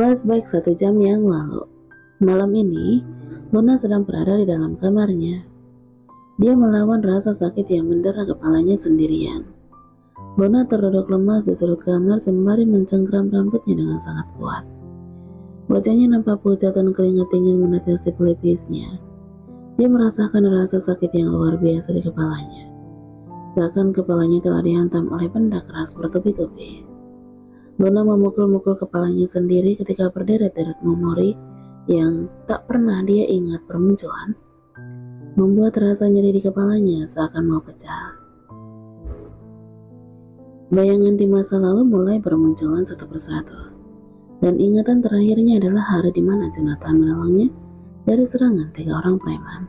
Flashback 1 jam yang lalu. Malam ini, Luna sedang berada di dalam kamarnya. Dia melawan rasa sakit yang mendera kepalanya sendirian. Luna terduduk lemas di sudut kamar sembari mencengkram rambutnya dengan sangat kuat. Wajahnya nampak pucat dan keringat dingin menetesi pelipisnya. Dia merasakan rasa sakit yang luar biasa di kepalanya. Seakan kepalanya telah dihantam oleh benda keras bertubi-tubi. Luna memukul-mukul kepalanya sendiri ketika berderet-deret memori yang tak pernah dia ingat bermunculan, membuat rasa nyeri di kepalanya seakan mau pecah. Bayangan di masa lalu mulai bermunculan satu persatu, dan ingatan terakhirnya adalah hari di mana Jonathan menolongnya dari serangan 3 orang preman.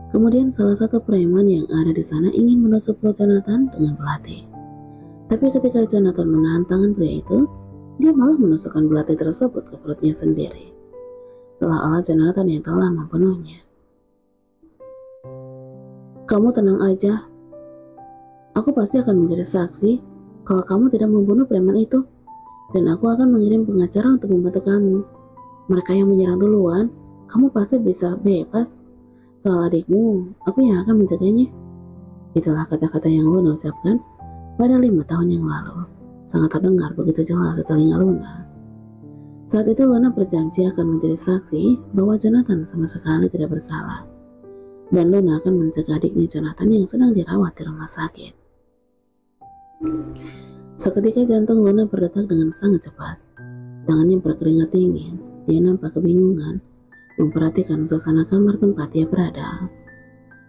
Kemudian salah satu preman yang ada di sana ingin menusuk perut Jonathan dengan belati. Tapi ketika Jonathan menahan tangan pria itu, dia malah menusukkan belati tersebut ke perutnya sendiri. Seolah-olah Jonathan yang telah membunuhnya. "Kamu tenang aja. Aku pasti akan menjadi saksi kalau kamu tidak membunuh preman itu. Dan aku akan mengirim pengacara untuk membantu kamu. Mereka yang menyerang duluan, kamu pasti bisa bebas. Soal adikmu, aku yang akan menjaganya." Itulah kata-kata yang Luna ucapkan pada 5 tahun yang lalu. Sangat terdengar begitu jelas di telinga Luna. Saat itu Luna berjanji akan menjadi saksi bahwa Jonathan sama sekali tidak bersalah. Dan Luna akan menjaga adiknya Jonathan yang sedang dirawat di rumah sakit. Seketika jantung Luna berdetak dengan sangat cepat. Tangannya berkeringat dingin. Dia nampak kebingungan, memperhatikan suasana kamar tempat dia berada.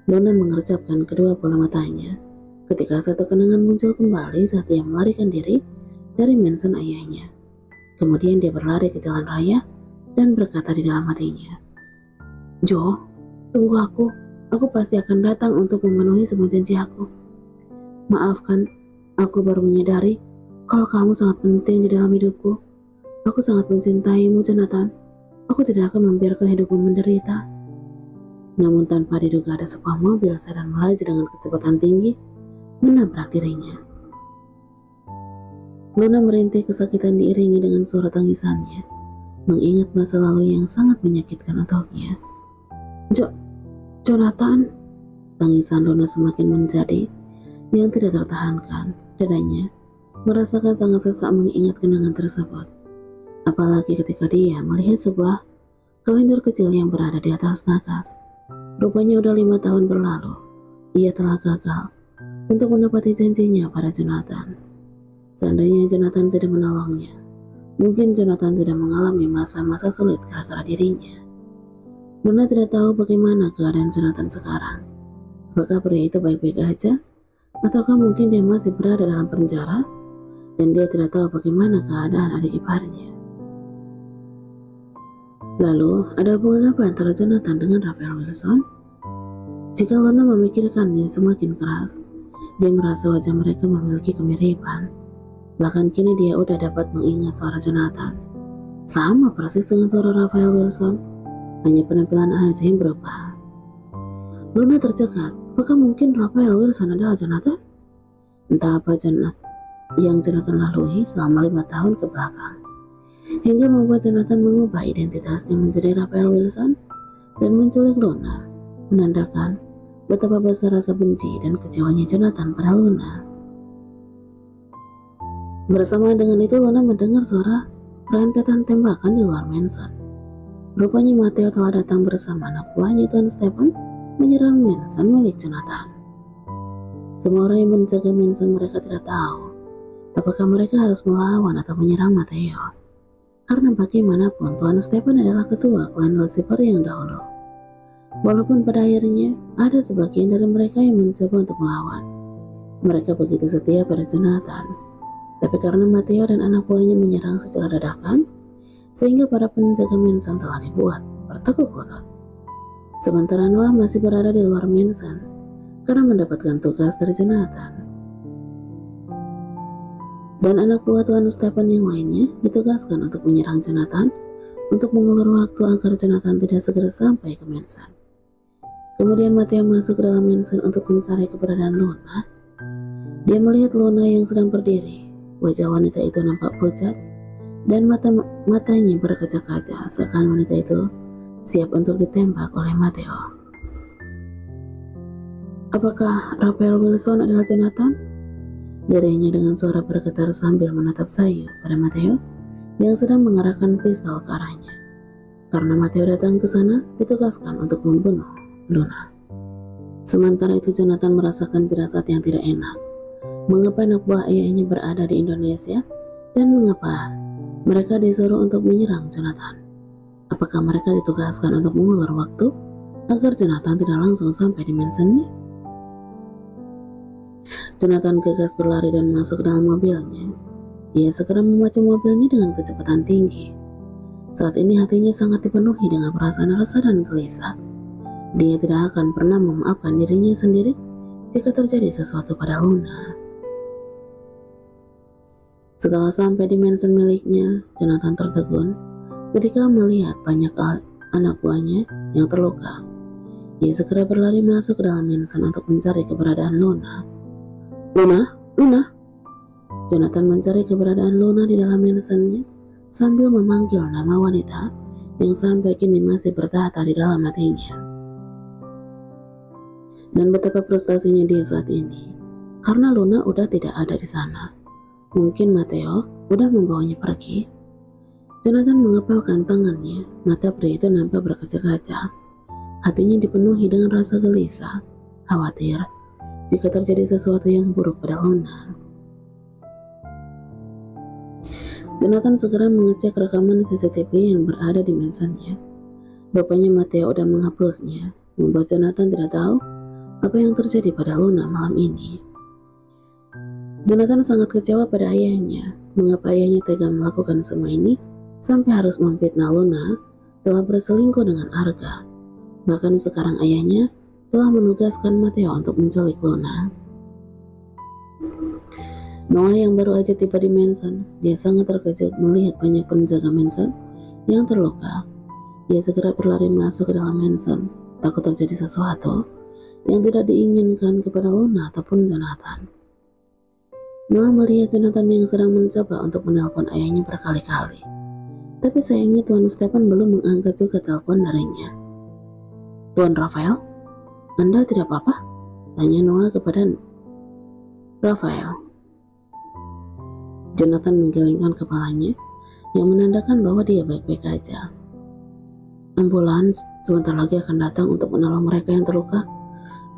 Luna mengerjapkan kedua bola matanya ketika satu kenangan muncul kembali saat dia melarikan diri dari mansion ayahnya. Kemudian dia berlari ke jalan raya dan berkata di dalam hatinya, "Jo, tunggu aku. Aku pasti akan datang untuk memenuhi semua janji aku. Maafkan, aku baru menyadari kalau kamu sangat penting di dalam hidupku. Aku sangat mencintaimu, Jonathan. Aku tidak akan membiarkan hidupmu menderita." Namun tanpa diduga ada sebuah mobil sedan melaju dengan kecepatan tinggi menabrak dirinya. Luna merintih kesakitan diiringi dengan suara tangisannya, mengingat masa lalu yang sangat menyakitkan untuknya. Jonathan!" Tangisan Luna semakin menjadi yang tidak tertahankan. Dadanya merasakan sangat sesak mengingat kenangan tersebut. Apalagi ketika dia melihat sebuah kalender kecil yang berada di atas nakas. Rupanya udah 5 tahun berlalu, ia telah gagal untuk menepati janjinya pada Jonathan. Seandainya Jonathan tidak menolongnya, mungkin Jonathan tidak mengalami masa-masa sulit gara-gara dirinya. Luna tidak tahu bagaimana keadaan Jonathan sekarang. Apakah pria itu baik-baik aja? Ataukah mungkin dia masih berada dalam penjara dan dia tidak tahu bagaimana keadaan adik iparnya? Lalu, ada hubungan apa antara Jonathan dengan Raphael Wilson? Jika Luna memikirkannya semakin keras, dia merasa wajah mereka memiliki kemiripan. Bahkan kini dia udah dapat mengingat suara Jonathan. Sama persis dengan suara Raphael Wilson, hanya penampilan aja yang berubah. Luna tercekat, apakah mungkin Raphael Wilson adalah Jonathan? Entah apa yang Jonathan lalui selama 5 tahun ke belakang, hingga membuat Jonathan mengubah identitasnya menjadi Raphael Wilson dan menculik Luna, menandakan betapa besar rasa benci dan kecewanya Jonathan pada Luna. Bersama dengan itu, Luna mendengar suara rentetan tembakan di luar mansion. Rupanya Matteo telah datang bersama anak buahnya Tuan Stephen menyerang mansion milik Jonathan. Semua orang yang menjaga mansion mereka tidak tahu apakah mereka harus melawan atau menyerang Matteo. Karena bagaimanapun Tuan Stephen adalah ketua klan Lucifer yang dahulu. Walaupun pada akhirnya ada sebagian dari mereka yang mencoba untuk melawan. Mereka begitu setia pada Jonathan. Tapi karena Matteo dan anak buahnya menyerang secara dadakan, sehingga para penjaga mansion telah dibuat bertekuk lutut. Sementara Noah masih berada di luar mansion karena mendapatkan tugas dari Jonathan. Dan anak buah Tuan Stephen yang lainnya ditugaskan untuk menyerang Jonathan untuk mengulur waktu agar Jonathan tidak segera sampai ke mansion. Kemudian Matteo masuk ke dalam mansion untuk mencari keberadaan Luna. Dia melihat Luna yang sedang berdiri. Wajah wanita itu nampak pucat dan matanya berkaca-kaca seakan wanita itu siap untuk ditembak oleh Matteo. Apakah Raphael Wilson adalah Jonathan? Dirinya dengan suara bergetar sambil menatap sayu pada Matteo yang sedang mengarahkan pistol ke arahnya. Karena Matteo datang ke sana ditugaskan untuk membunuh Luna. Sementara itu Jonathan merasakan firasat yang tidak enak. Mengapa anak buah ayahnya berada di Indonesia dan mengapa mereka disuruh untuk menyerang Jonathan? Apakah mereka ditugaskan untuk mengulur waktu agar Jonathan tidak langsung sampai di mansionnya? Jonathan gegas berlari dan masuk ke dalam mobilnya. Ia segera memacu mobilnya dengan kecepatan tinggi. Saat ini hatinya sangat dipenuhi dengan perasaan rasa dan gelisah. Dia tidak akan pernah memaafkan dirinya sendiri jika terjadi sesuatu pada Luna. Setelah sampai di mansion miliknya, Jonathan tertegun ketika melihat banyak anak buahnya yang terluka. Ia segera berlari masuk ke dalam mansion untuk mencari keberadaan Luna. Luna. Jonathan mencari keberadaan Luna di dalam mansionnya sambil memanggil nama wanita yang sampai kini masih bertahta di dalam hatinya. Dan betapa frustasinya dia saat ini, karena Luna udah tidak ada di sana. Mungkin Matteo udah membawanya pergi. Jonathan mengepalkan tangannya, mata pria itu nampak berkaca-kaca. Hatinya dipenuhi dengan rasa gelisah, khawatir jika terjadi sesuatu yang buruk pada Luna. Jonathan segera mengecek rekaman CCTV yang berada di mansionnya. Rupanya Matteo udah menghapusnya, membuat Jonathan tidak tahu apa yang terjadi pada Luna malam ini. Jonathan sangat kecewa pada ayahnya. Mengapa ayahnya tega melakukan semua ini sampai harus memfitnah Luna telah berselingkuh dengan Arga. Bahkan sekarang ayahnya telah menugaskan Matteo untuk menculik Luna. Noah yang baru aja tiba di mansion, dia sangat terkejut melihat banyak penjaga mansion yang terluka. Dia segera berlari masuk ke dalam mansion, takut terjadi sesuatu yang tidak diinginkan kepada Luna ataupun Jonathan. Noah melihat Jonathan yang sedang mencoba untuk menelpon ayahnya berkali-kali. Tapi sayangnya Tuan Stephen belum mengangkat juga telepon darinya. Tuan Raphael, Anda tidak apa-apa? Tanya Noah kepada Raphael. Jonathan menggelengkan kepalanya yang menandakan bahwa dia baik-baik aja. Ambulans sebentar lagi akan datang untuk menolong mereka yang terluka.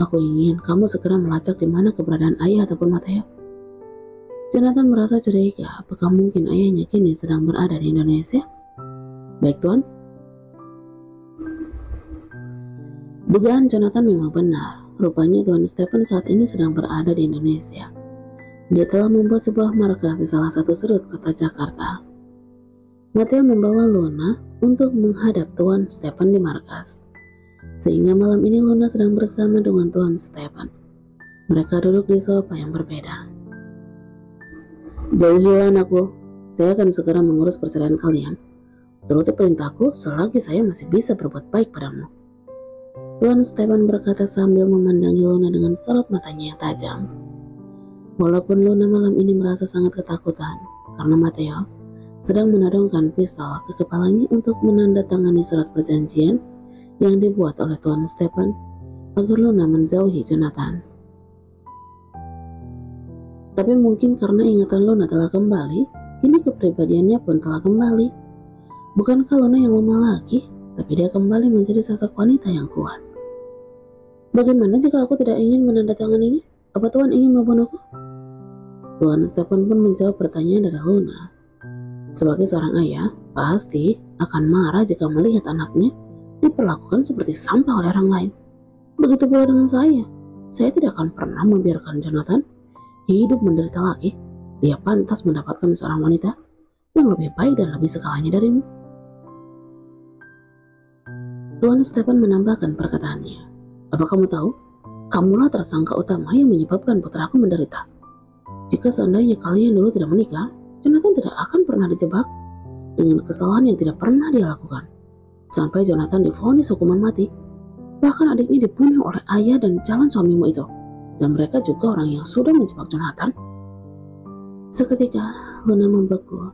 Aku ingin kamu segera melacak di mana keberadaan ayah ataupun Matteo. Jonathan merasa curiga, apakah mungkin ayahnya kini sedang berada di Indonesia? Baik, Tuan. Dugaan Jonathan memang benar. Rupanya Tuan Stephen saat ini sedang berada di Indonesia. Dia telah membuat sebuah markas di salah satu sudut kota Jakarta. Matteo membawa Luna untuk menghadap Tuan Stephen di markas. Sehingga malam ini Luna sedang bersama dengan Tuan Stephen. Mereka duduk di sofa yang berbeda. Jauhilah anakku, saya akan segera mengurus perceraian kalian. Turuti perintahku selagi saya masih bisa berbuat baik padamu. Tuan Stephen berkata sambil memandangi Luna dengan sorot matanya yang tajam. Walaupun Luna malam ini merasa sangat ketakutan karena Matteo sedang menodongkan pistol ke kepalanya untuk menandatangani surat perjanjian yang dibuat oleh Tuan Stephen agar Luna menjauhi Jonathan. Tapi mungkin karena ingatan Luna telah kembali, kini kepribadiannya pun telah kembali. Bukankah Luna yang lemah lagi, tapi dia kembali menjadi sosok wanita yang kuat. Bagaimana jika aku tidak ingin menandatanganinya? Apa Tuan ingin membunuhku? Tuan Stephen pun menjawab pertanyaan dari Luna. Sebagai seorang ayah, pasti akan marah jika melihat anaknya diperlakukan seperti sampah oleh orang lain. Begitu pula dengan saya. Saya tidak akan pernah membiarkan Jonathan hidup menderita lagi. Dia pantas mendapatkan seorang wanita yang lebih baik dan lebih segalanya darimu. Tuan Stephen menambahkan perkataannya. Apa kamu tahu? Kamulah tersangka utama yang menyebabkan putraku menderita. Jika seandainya kalian dulu tidak menikah, Jonathan tidak akan pernah dijebak dengan kesalahan yang tidak pernah dia lakukan. Sampai Jonathan divonis hukuman mati. Bahkan adiknya dibunuh oleh ayah dan calon suamimu itu. Dan mereka juga orang yang sudah menjebak Jonathan. Seketika Luna membeku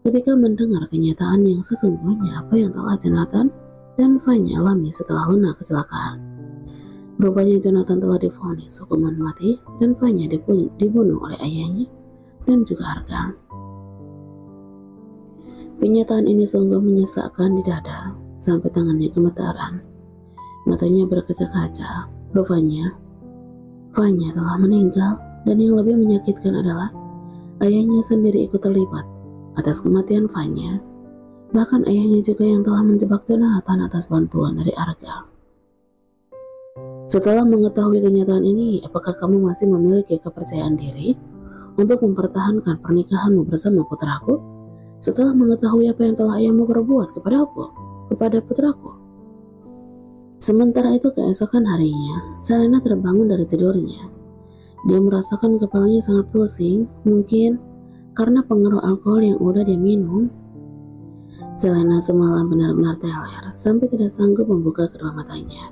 ketika mendengar kenyataan yang sesungguhnya apa yang telah Jonathan dan Fanya alami setelah Luna kecelakaan. Rupanya Jonathan telah divonis hukuman mati dan Fanya dibunuh oleh ayahnya dan juga Argan. Kenyataan ini sungguh menyesakkan di dada sampai tangannya gemetaran. Matanya berkaca-kaca. Rupanya Fanya telah meninggal, dan yang lebih menyakitkan adalah ayahnya sendiri ikut terlibat atas kematian Fanya. Bahkan ayahnya juga yang telah menjebak Jonathan atas bantuan dari Arga. Setelah mengetahui kenyataan ini, apakah kamu masih memiliki kepercayaan diri untuk mempertahankan pernikahanmu bersama putraku? Setelah mengetahui apa yang telah ayahmu perbuat kepada putraku. Sementara itu keesokan harinya, Selena terbangun dari tidurnya. Dia merasakan kepalanya sangat pusing, mungkin karena pengaruh alkohol yang udah dia minum. Selena semalam benar-benar teler sampai tidak sanggup membuka kedua matanya.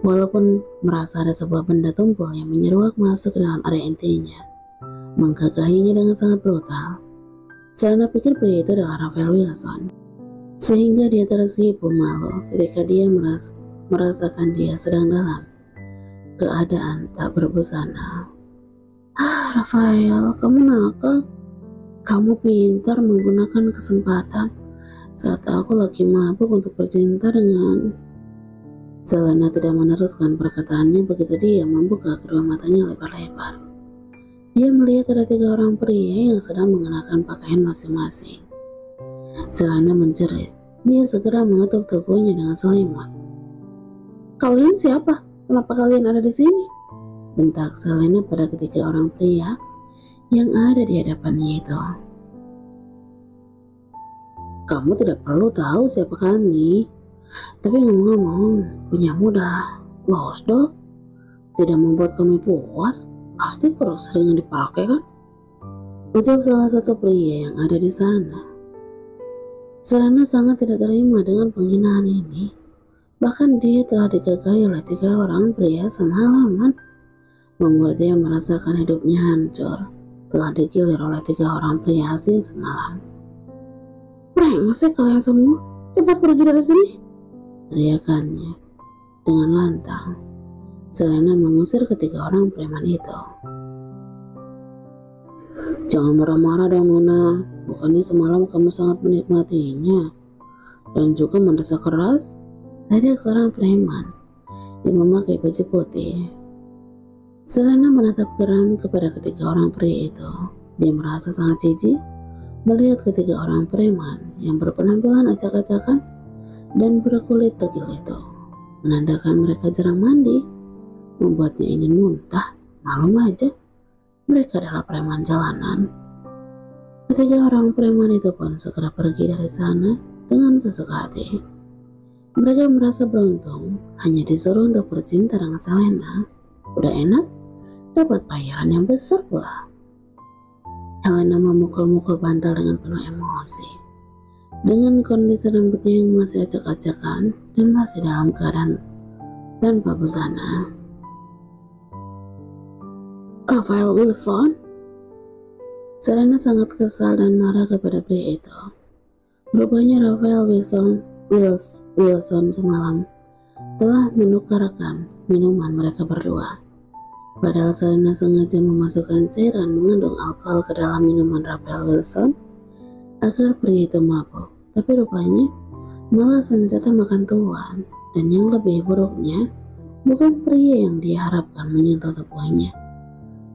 Walaupun merasa ada sebuah benda tumpul yang menyeruak masuk ke dalam area intinya, menggagahinya dengan sangat brutal. Selena pikir pria itu adalah Rafael Wilson, sehingga dia tersipu malu ketika dia merasakan dia sedang dalam keadaan tak berbusana. Rafael, kamu nakal. Kamu pintar menggunakan kesempatan saat aku lagi mabuk untuk bercinta dengan... Selena tidak meneruskan perkataannya begitu dia membuka kedua matanya lebar-lebar. Dia melihat ada 3 orang pria yang sedang mengenakan pakaian masing-masing. Selena menjerit. Dia segera menutup tubuhnya dengan selimut. Kalian siapa? Kenapa kalian ada di sini? Bentak Selena pada ketiga orang pria yang ada di hadapannya itu. Kamu tidak perlu tahu siapa kami. Tapi ngomong-ngomong, punyamu udah lost dong. Tidak membuat kami puas. Pasti terus sering dipakai kan? Ucap salah satu pria yang ada di sana. Selena sangat tidak terima dengan penghinaan ini. Bahkan dia telah digagahi oleh 3 orang pria semalaman, membuat dia merasakan hidupnya hancur. Telah digilir oleh 3 orang pria asing semalam. Brengsek kalian semua, cepat pergi dari sini! Teriakannya dengan lantang. Selena mengusir ketiga orang preman itu. Jangan marah-marah dong Luna, bukannya semalam kamu sangat menikmatinya dan juga mendesak keras? Teriak seorang preman yang memakai baju putih. Selena menatap geram kepada ketiga orang pria itu. Dia merasa sangat jijik melihat ketiga orang preman yang berpenampilan acak-acakan dan berkulit tegil itu, menandakan mereka jarang mandi, membuatnya ingin muntah. Malum aja, mereka adalah preman jalanan. Ketiga orang preman itu pun segera pergi dari sana dengan sesuka hati. Mereka merasa beruntung hanya disuruh untuk bercinta dengan Selena. Udah enak, dapat bayaran yang besar pula. Helena memukul-mukul bantal dengan penuh emosi. Dengan kondisi rambutnya yang masih acak-acakan dan masih dalam keadaan tanpa busana. Rafael Wilson? Selena sangat kesal dan marah kepada pria itu. Rupanya Rafael Wilson semalam telah menukarkan minuman mereka berdua. Padahal Selena sengaja memasukkan cairan mengandung alkohol ke dalam minuman Rafael Wilson agar pria itu mabuk, tapi rupanya malah senjata makan tuan, dan yang lebih buruknya bukan pria yang diharapkan menyentuh tubuhnya.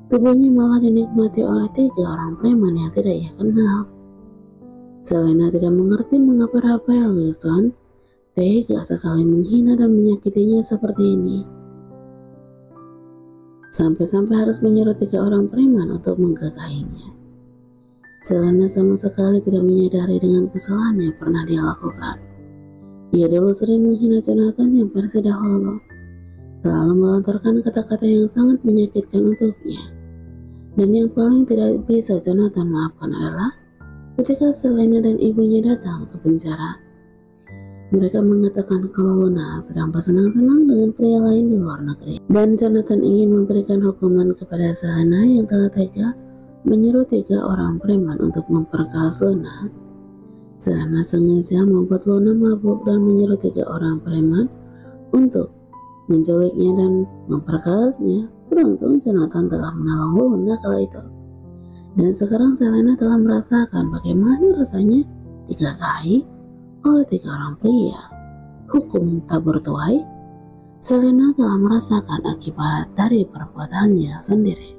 Tubuhnya malah dinikmati oleh 3 orang preman yang tidak ia kenal. Selena tidak mengerti mengapa Rafael Wilson tega sekali menghina dan menyakitinya seperti ini. Sampai-sampai harus menyuruh 3 orang preman untuk menggagahinya. Selena sama sekali tidak menyadari dengan kesalahan yang pernah dia lakukan. Ia dulu sering menghina Jonathan yang versi dahulu, selalu melontarkan kata-kata yang sangat menyakitkan untuknya. Dan yang paling tidak bisa Jonathan maafkan adalah ketika Selena dan ibunya datang ke penjara. Mereka mengatakan kalau Luna sedang bersenang-senang dengan pria lain di luar negeri, dan Jonathan ingin memberikan hukuman kepada Selena yang telah tega menyuruh 3 orang preman untuk memperkaos Luna Selena sengaja membuat Luna mabuk dan menyuruh 3 orang preman untuk menculiknya dan memperkayasnya. Beruntung Jonathan telah menolong Luna kala itu. Dan sekarang Selena telah merasakan bagaimana rasanya digagahi oleh 3 orang pria. Hukum tak bertuai. Selena telah merasakan akibat dari perbuatannya sendiri.